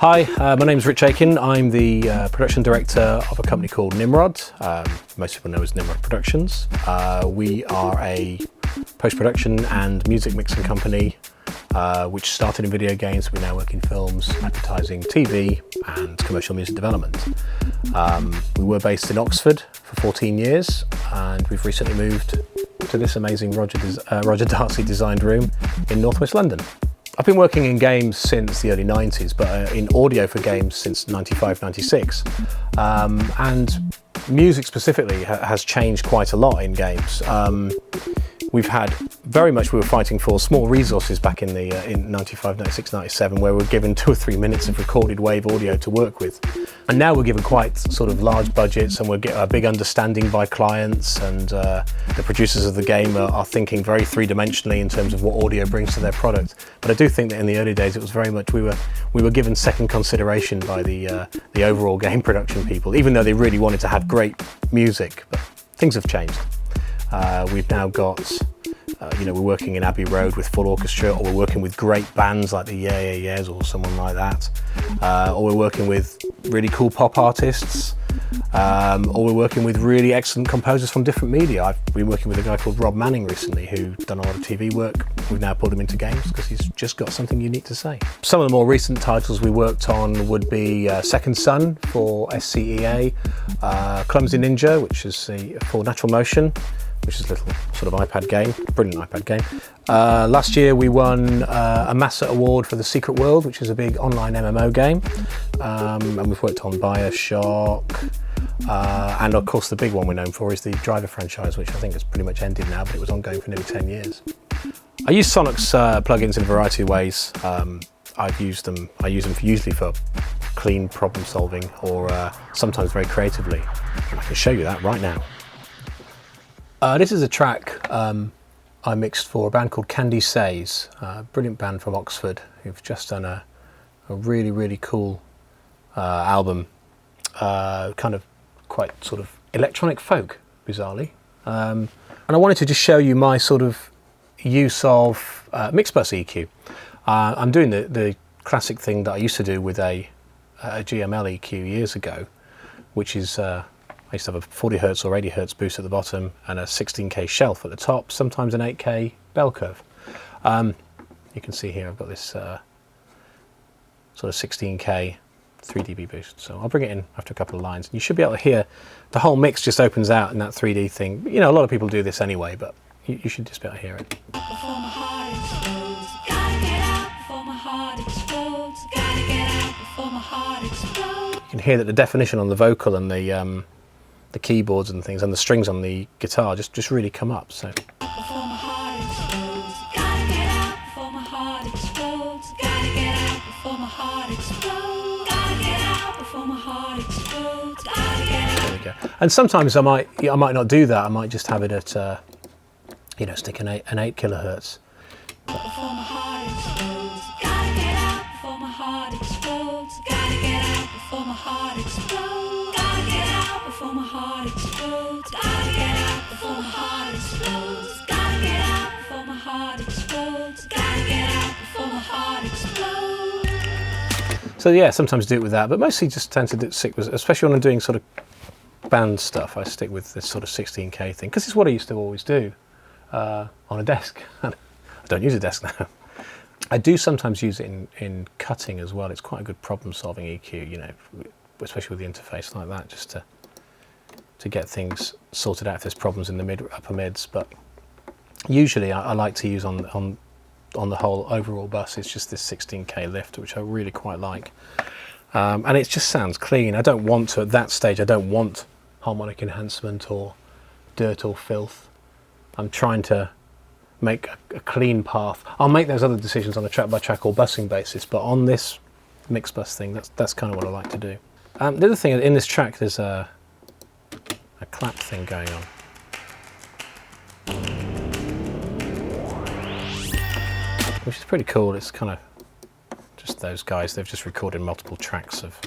Hi, my name's Rich Aitken. I'm the production director of a company called Nimrod. Most people know as Nimrod Productions. We are a post-production and music mixing company which started in video games. We now work in films, advertising, TV and commercial music development. We were based in Oxford for 14 years and we've recently moved to this amazing Roger Darcy designed room in northwest London. I've been working in games since the early 90s, but in audio for games since 95, 96. And music specifically has changed quite a lot in games. We've had we were fighting for small resources back in 95, 96, 97, where we were given 2 or 3 minutes of recorded wave audio to work with. And now we're given quite sort of large budgets and we're getting a big understanding by clients, and the producers of the game are thinking very three-dimensionally in terms of what audio brings to their product. But I do think that in the early days it was very much we were given second consideration by the overall game production people, even though they really wanted to have great music. But things have changed. We've now got, we're working in Abbey Road with full orchestra, or we're working with great bands like the Yeah Yeah Yeahs or someone like that, or we're working with really cool pop artists, or we're working with really excellent composers from different media. I've been working with a guy called Rob Manning recently who's done a lot of TV work. We've now pulled him into games because he's just got something unique to say. Some of the more recent titles we worked on would be Second Son for SCEA, Clumsy Ninja, which is for Natural Motion, which is a little sort of iPad game, brilliant iPad game. Last year we won a Massa Award for The Secret World, which is a big online MMO game. And we've worked on Bioshock. And of course the big one we're known for is the Driver franchise, which I think has pretty much ended now, but it was ongoing for nearly 10 years. I use Sonnox plugins in a variety of ways. I use them usually for clean problem solving, or sometimes very creatively. And I can show you that right now. This is a track I mixed for a band called Candy Says, a brilliant band from Oxford who've just done a really, really cool album, kind of quite sort of electronic folk, bizarrely. And I wanted to just show you my sort of use of mixbus EQ. I'm doing the classic thing that I used to do with a GML EQ years ago, which is I used to have a 40 Hz or 80 Hz boost at the bottom and a 16K shelf at the top, sometimes an 8K bell curve. You can see here I've got this sort of 16K 3 dB boost. So I'll bring it in after a couple of lines. You should be able to hear the whole mix just opens out in that 3D thing. You know, a lot of people do this anyway, but you should just be able to hear it. You can hear that the definition on the vocal and the keyboards and things and the strings on the guitar just really come up. So there we go. And sometimes I might not do that. I might just have it at stick an 8 kilohertz. So yeah, sometimes do it with that, but mostly just tend to stick with, especially when I'm doing sort of band stuff, I stick with this sort of 16K thing, because it's what I used to always do on a desk. I don't use a desk now. I do sometimes use it in cutting as well. It's quite a good problem-solving EQ, especially with the interface like that, just to get things sorted out if there's problems in the upper mids. But usually I like to use on the whole overall bus, it's just this 16K lift, which I really quite like. And it just sounds clean. I don't want to, at that stage, I don't want harmonic enhancement or dirt or filth. I'm trying to make a clean path. I'll make those other decisions on a track by track or busing basis, but on this mix bus thing, that's kind of what I like to do. The other thing, in this track there's a clap thing going on. Which is pretty cool. It's kind of just those guys, they've just recorded multiple tracks of.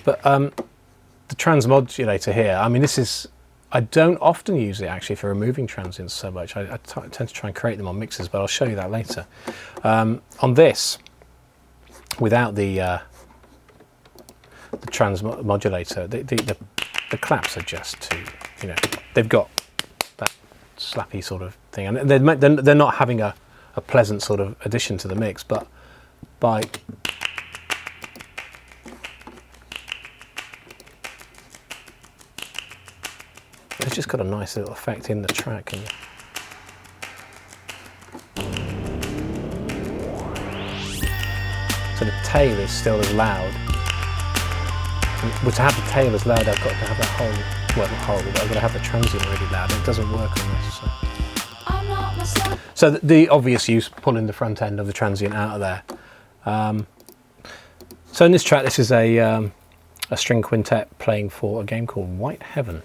But the transmodulator here, I mean, this is I don't often use it actually for removing transients so much. I tend to try and create them on mixes, but I'll show you that later. On this, without the transmodulator, the claps are just too, you know, they've got that slappy sort of thing, and they're not having a pleasant sort of addition to the mix, but by it's just got a nice little effect in the track. And so the tail is still as loud. Well, to have the tail as loud, I've got to have that whole, well, not whole, but I've got to have the transient really loud. It doesn't work on this. So the obvious use, pulling the front end of the transient out of there. So in this track, this is a string quintet playing for a game called White Heaven.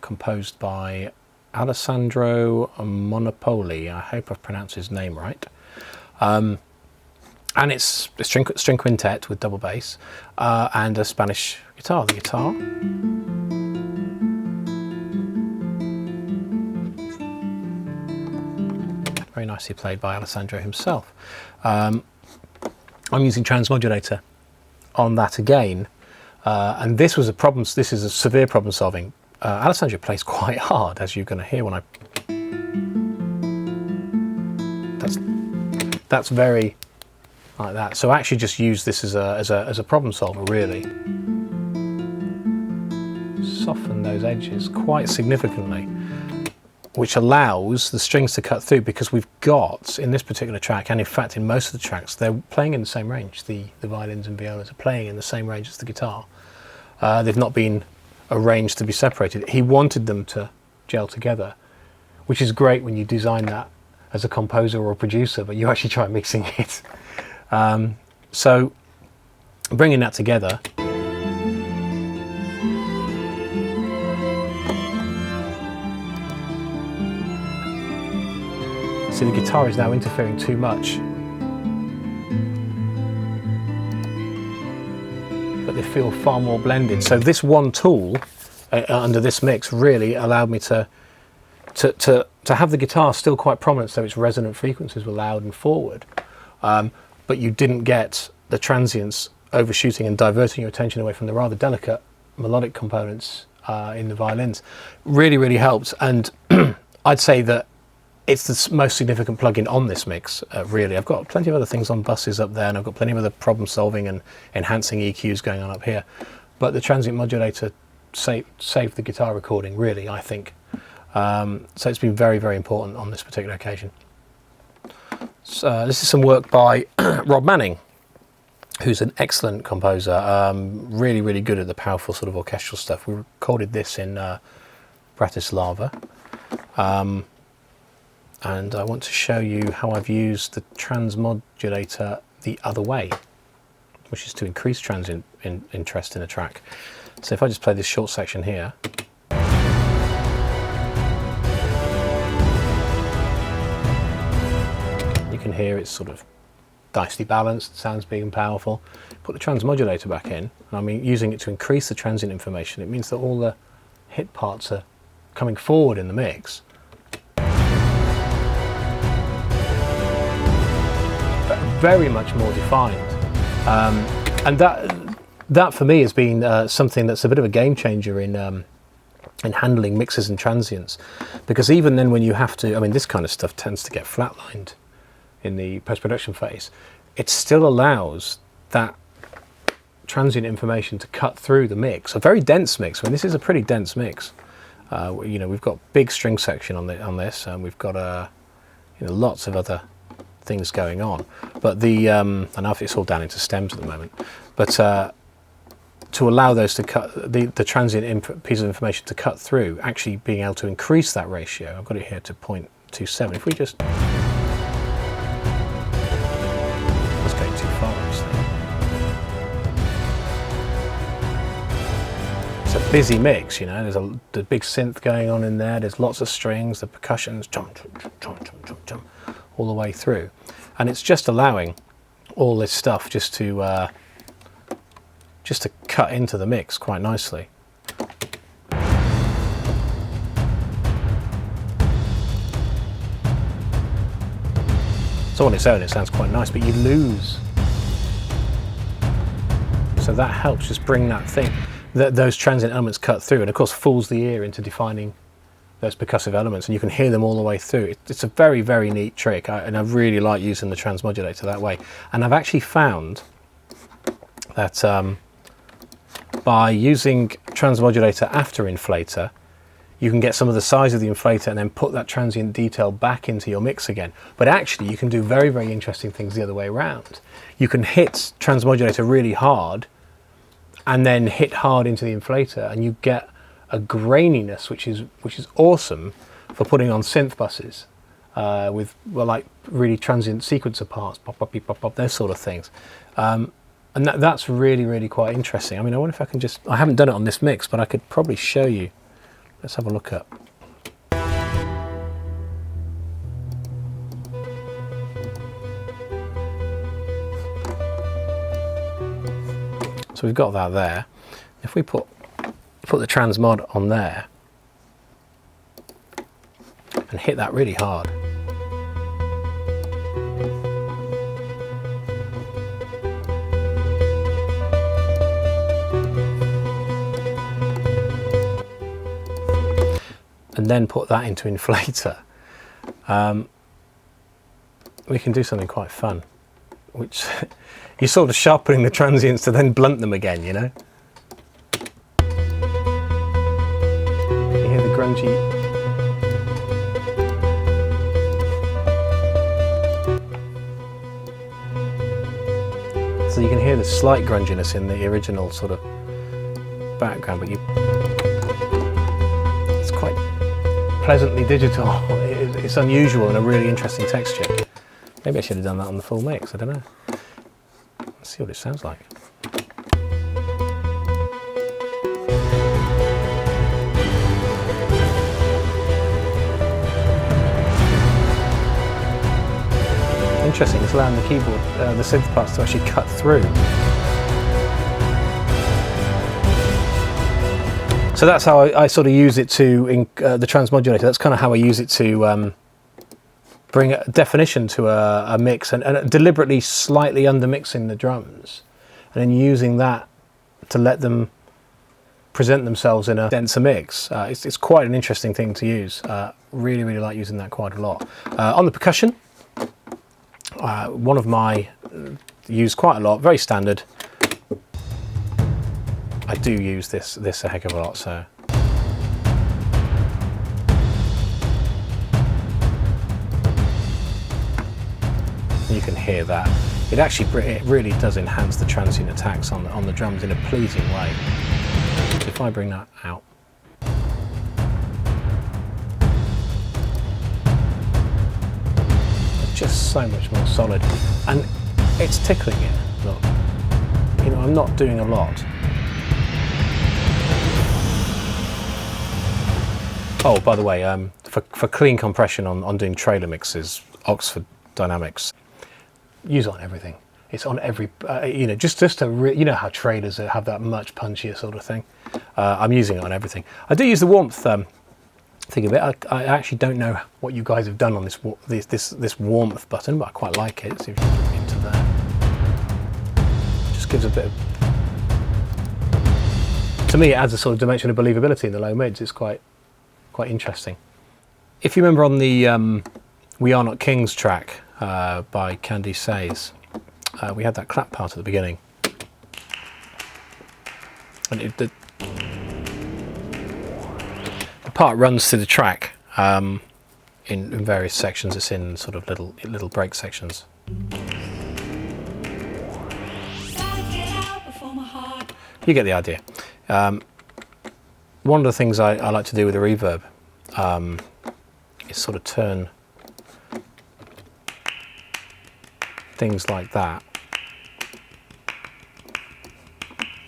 Composed by Alessandro Monopoli. I hope I've pronounced his name right. And it's a string quintet with double bass and a Spanish guitar. The guitar very nicely played by Alessandro himself. I'm using transmodulator on that again, and this was a problem. This is a severe problem solving. Alessandro plays quite hard, as you're going to hear when I. That's very like that. So I actually just use this as a problem solver, really. Soften those edges quite significantly, which allows the strings to cut through, because we've got in this particular track, and in fact in most of the tracks, they're playing in the same range. The violins and violas are playing in the same range as the guitar. They've not been arranged to be separated. He wanted them to gel together, which is great when you design that as a composer or a producer, but you actually try mixing it. So bringing that together, see, the guitar is now interfering too much, but they feel far more blended. So this one tool under this mix really allowed me to have the guitar still quite prominent, so its resonant frequencies were loud and forward, but you didn't get the transients overshooting and diverting your attention away from the rather delicate melodic components in the violins. Really helped, and I'd say that it's the most significant plugin on this mix, really. I've got plenty of other things on buses up there, and I've got plenty of other problem solving and enhancing EQs going on up here. But the transient modulator saved the guitar recording, really, I think. So it's been very important on this particular occasion. So this is some work by Rob Manning, who's an excellent composer, really good at the powerful sort of orchestral stuff. We recorded this in Bratislava. And I want to show you how I've used the transmodulator the other way, which is to increase transient interest in a track. So if I just play this short section here, you can hear it's sort of nicely balanced, sounds big and powerful. Put the transmodulator back in, and I'm using it to increase the transient information. It means that all the hit parts are coming forward in the mix. Very much more defined, and that for me has been something that's a bit of a game changer in handling mixes and transients, because even then when you have to, I mean, this kind of stuff tends to get flatlined in the post-production phase, it still allows that transient information to cut through the mix. A very dense mix. I mean, this is a pretty dense mix. You know, we've got big string section on this, and we've got lots of other things going on, but the I know it's all down into stems at the moment, but to allow those to cut, the transient piece of information to cut through, actually being able to increase that ratio, I've got it here to 0.27. If we just, let's go too far actually. It's a busy mix, you know, there's the big synth going on in there, there's lots of strings, the percussions, jump, all the way through, and it's just allowing all this stuff just to cut into the mix quite nicely. So on its own it sounds quite nice, but you lose. So that helps just bring that thing, those transient elements cut through, and of course fools the ear into defining those percussive elements, and you can hear them all the way through. It's a very, very neat trick, and I really like using the transmodulator that way. And I've actually found that by using transmodulator after inflator, you can get some of the size of the inflator and then put that transient detail back into your mix again. But actually you can do very, very interesting things the other way around. You can hit transmodulator really hard and then hit hard into the inflator, and you get a graininess which is awesome for putting on synth buses with, well, like really transient sequencer parts, pop, pop, pop, pop, those sort of things. And that's really, really quite interesting. I mean, I wonder if I can just, I haven't done it on this mix, but I could probably show you. Let's have a look up. So we've got that there. If we put the transmod on there and hit that really hard, and then put that into inflator, we can do something quite fun, which you're sort of sharpening the transients to then blunt them again, you know. You hear the grungy. So you can hear the slight grunginess in the original sort of background, but it's quite pleasantly digital. It's unusual and a really interesting texture. Maybe I should have done that on the full mix, I don't know. Let's see what it sounds like. Interesting, it's allowing the keyboard, the synth parts to actually cut through. So that's how I sort of use it to, the transmodulator, that's kind of how I use it to bring a definition to a mix, and deliberately slightly undermixing the drums, and then using that to let them present themselves in a denser mix. It's quite an interesting thing to use. Really, really like using that quite a lot. On the percussion, one of my used quite a lot, very standard. I do use this a heck of a lot, so. You can hear that. It really does enhance the transient attacks on the drums in a pleasing way. So if I bring that out. It's just so much more solid. And it's tickling it, look. You know, I'm not doing a lot. Oh, by the way, for clean compression on doing trailer mixes, Oxford Dynamics, use it on everything. It's on every, you know, just to, you know how trailers have that much punchier sort of thing. I'm using it on everything. I do use the warmth thing a bit. I actually don't know what you guys have done on this warmth button, but I quite like it. See if you can get into that. Just gives a bit of, to me, it adds a sort of dimension of believability in the low mids. It's quite interesting. If you remember on the We Are Not Kings track by Candy Says, we had that clap part at the beginning, and the part runs through the track in various sections. It's in sort of little break sections. You get the idea. One of the things I like to do with a reverb is sort of turn things like that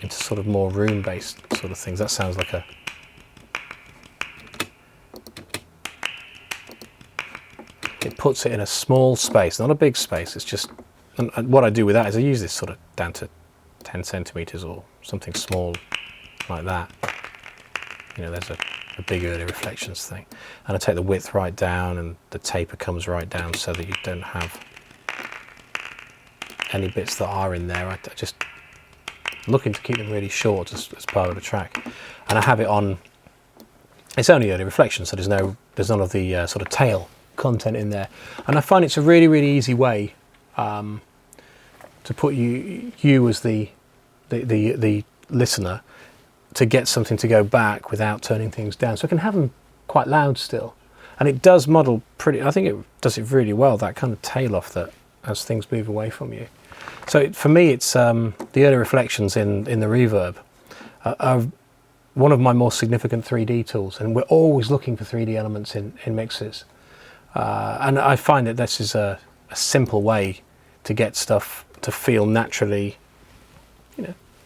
into sort of more room-based sort of things. That sounds like a... It puts it in a small space, not a big space. It's just... And what I do with that is I use this sort of down to 10 centimeters or something small like that. You know, there's a big early reflections thing. And I take the width right down and the taper comes right down so that you don't have any bits that are in there. I just looking to keep them really short as part of the track, and I have it on. It's only early reflection, so there's none of the sort of tail content in there, and I find it's a really easy way to put you as the listener to get something to go back without turning things down. So I can have them quite loud still, and it does model pretty. I think it does it really well, that kind of tail off that as things move away from you. So for me, it's the early reflections in the reverb are one of my more significant 3D tools, and we're always looking for 3D elements in mixes. And I find that this is a simple way to get stuff to feel naturally,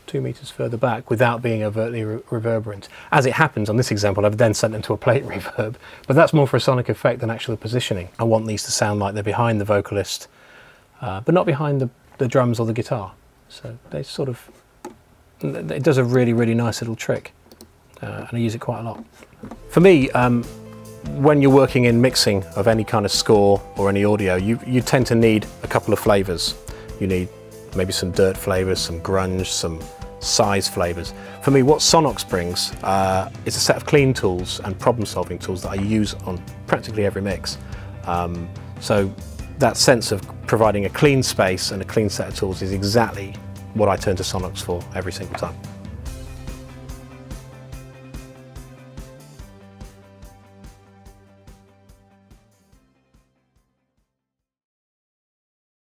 2 meters further back without being overtly reverberant. As it happens on this example, I've then sent them to a plate reverb, but that's more for a sonic effect than actual positioning. I want these to sound like they're behind the vocalist, but not behind the drums or the guitar. So they sort of, it does a really nice little trick, and I use it quite a lot. For me, when you're working in mixing of any kind of score or any audio, you tend to need a couple of flavors. You need maybe some dirt flavors, some grunge, some size flavors. For me, what Sonnox brings is a set of clean tools and problem-solving tools that I use on practically every mix. So that sense of providing a clean space and a clean set of tools is exactly what I turn to Sonnox for every single time.